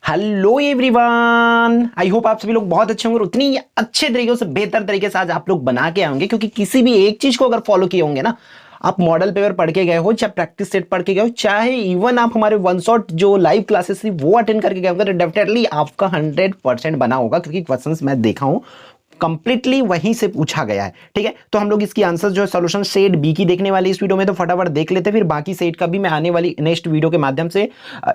Hello everyone, I hope आप सभी लोग बहुत अच्छे होंगे और उतनी अच्छे तरीके से बेहतर तरीके से आज आप लोग बना के आएंगे। क्योंकि किसी भी एक चीज को अगर फॉलो किए होंगे ना, आप मॉडल पेपर पढ़ के गए हो, चाहे प्रैक्टिस सेट पढ़ के गए हो, चाहे इवन आप हमारे वन शॉट जो लाइव क्लासेस थी वो अटेंड करके गए होंगे, तो डेफिनेटली आपका 100% बना होगा। क्योंकि क्वेश्चंस मैं देखा हूं कंप्लीटली वहीं से पूछा गया है। ठीक है, तो हम लोग इसकी आंसर जो है सोल्यूशन सेट बी की देखने वाली इस वीडियो में, तो फटाफट देख लेते हैं। फिर बाकी सेट का भी मैं आने वाली नेक्स्ट वीडियो के माध्यम से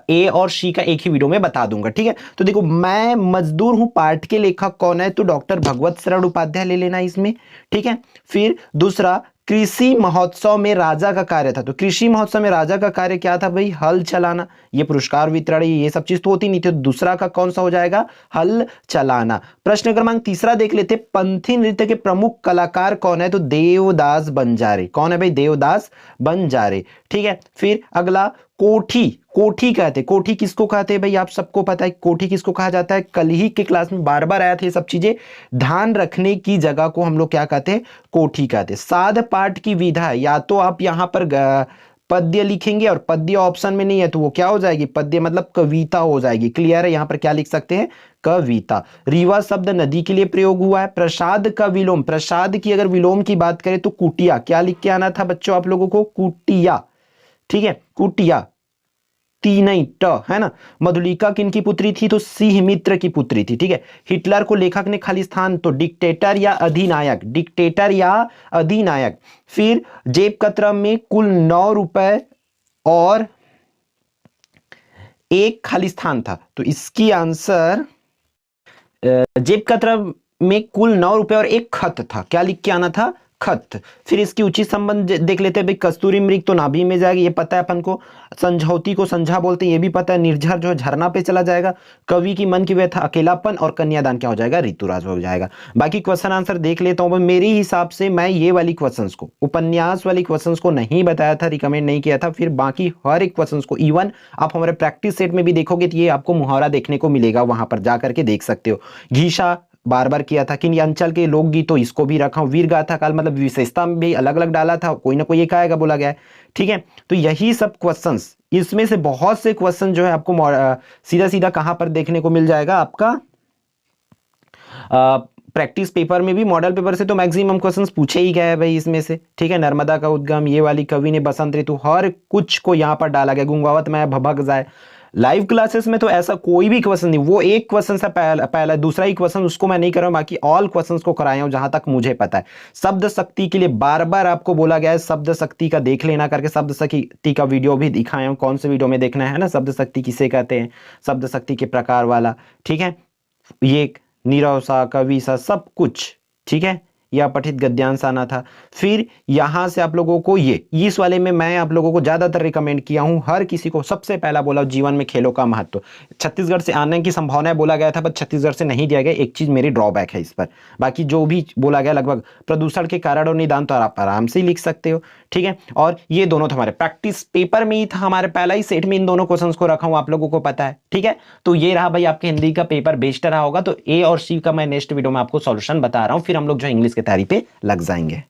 ए और सी का एक ही वीडियो में बता दूंगा। ठीक है, तो देखो, मैं मजदूर हूं पाठ के लेखक कौन है, तो डॉक्टर भगवत शरण उपाध्याय ले लेना इसमें। ठीक है, फिर दूसरा, कृषि महोत्सव में राजा का कार्य था, तो कृषि महोत्सव में राजा का कार्य क्या था भाई? हल चलाना। ये पुरस्कार वितरण ये सब चीज तो होती नहीं थी, तो दूसरा का कौन सा हो जाएगा? हल चलाना। प्रश्न क्रमांक तीसरा देख लेते, पंथी नृत्य के प्रमुख कलाकार कौन है, तो देवदास बंजारे। कौन है भाई? देवदास बंजारे। ठीक है, फिर अगला, कोठी। कोठी कहते, कोठी किसको कहते हैं भाई? आप सबको पता है कोठी किसको कहा जाता है। कल ही के क्लास में बार बार आया था ये सब चीजें। ध्यान रखने की जगह को हम लोग क्या कहते हैं? कोठी कहते हैं। साध पाठ की विधा, या तो आप यहां पर पद्य लिखेंगे और पद्य ऑप्शन में नहीं है तो वो क्या हो जाएगी? पद्य मतलब कविता हो जाएगी। क्लियर है? यहां पर क्या लिख सकते हैं? कविता। रीवा शब्द नदी के लिए प्रयोग हुआ है। प्रसाद का विलोम, प्रसाद की अगर विलोम की बात करें तो कुटिया। क्या लिख के आना था बच्चों आप लोगों को? कुटिया। ठीक है, कुटिया। ती नहीं ट, है ना। मधुलिका किनकी पुत्री थी? तो सिंह मित्र की पुत्री थी। ठीक है, हिटलर को लेखक ने खाली स्थान, तो डिक्टेटर या अधिनायक, डिक्टेटर या अधिनायक। फिर जेब कतरा में कुल 9 रुपए और एक खाली स्थान था, तो इसकी आंसर जेब कतरा में कुल 9 रुपए और एक खत था। क्या लिख के आना था? खत। फिर इसकी उचित संबंध देख लेते हैं भाई। कस्तूरी मृग तो नाभि में जाएगी, ये पता है अपन को। संझौती को संझा बोलते हैं, ये भी पता है। निर्झर जो है झरना पे चला जाएगा। कवि की मन की व्यथा अकेलापन, और कन्यादान क्या हो जाएगा? ऋतुराज हो जाएगा। बाकी क्वेश्चन आंसर देख लेता हूं। मेरे हिसाब से मैं ये वाली क्वेश्चंस को, उपन्यास वाली क्वेश्चंस को नहीं बताया था, रिकमेंड नहीं किया था। फिर बाकी हर एक क्वेश्चंस को, इवन आप हमारे प्रैक्टिस सेट में भी देखोगे तो ये आपको मुहावरा देखने को मिलेगा, वहां पर जाकर के देख सकते हो। घीसा बार बार किया था। किन अंचल के लोकगीत, तो इसको भी रखा हूं। वीर गाथा काल मतलब विशेषता में भी अलग अलग डाला था, कोई ना कोई एक आएगा बोला गया है। ठीक है, तो यही सब क्वेश्चंस, इसमें से बहुत से क्वेश्चन जो है आपको सीधा सीधा कहां पर देखने को मिल जाएगा? आपका प्रैक्टिस पेपर में भी। मॉडल पेपर से तो मैक्सिमम क्वेश्चंस पूछे ही गए हैं भाई इसमें से। ठीक है, नर्मदा का उद्गम, ये वाली कवि ने बसंत ऋतु, हर कुछ को यहां पर डाला गया। गुंगावत में भभक जाए। लाइव क्लासेस में तो ऐसा कोई भी क्वेश्चन नहीं, वो एक क्वेश्चन से पहला दूसरा ही क्वेश्चन उसको मैं नहीं कर रहा हूं, बाकी ऑल क्वेश्चंस को कराया हूं जहां तक मुझे पता है। शब्द शक्ति के लिए बार बार आपको बोला गया है, शब्द शक्ति का देख लेना करके। शब्द शक्ति का वीडियो भी दिखाया हूं, कौन से वीडियो में देखना है ना। शब्द शक्ति किसे कहते हैं, शब्द शक्ति के प्रकार वाला। ठीक है, ये नीरव सा, कवि सा, सब कुछ। ठीक है, या पठित गद्यांश आना था। फिर यहां से आप लोगों को ये इस वाले में मैं आप लोगों को ज्यादातर रिकमेंड किया हूं। हर किसी को सबसे पहला बोला जीवन में खेलों का महत्व। छत्तीसगढ़ से आने की संभावना बोला गया था, पर छत्तीसगढ़ से नहीं दिया गया। एक चीज मेरी ड्रॉबैक है इस पर। बाकी जो भी बोला गया लगभग प्रदूषण के कारण और निदान तो आप आराम से लिख सकते हो। ठीक है, और ये दोनों तो हमारे प्रैक्टिस पेपर में ही था, हमारे पहला ही सेट में इन दोनों क्वेश्चन को रखा हूं, आप लोगों को पता है। ठीक है, तो ये रहा भाई आपके हिंदी का पेपर बेस्ट रहा होगा। तो ए और सी का मैं नेक्स्ट वीडियो में आपको सॉल्यूशन बता रहा हूं, फिर हम लोग जो इंग्लिश की तैयारी पे लग जाएंगे।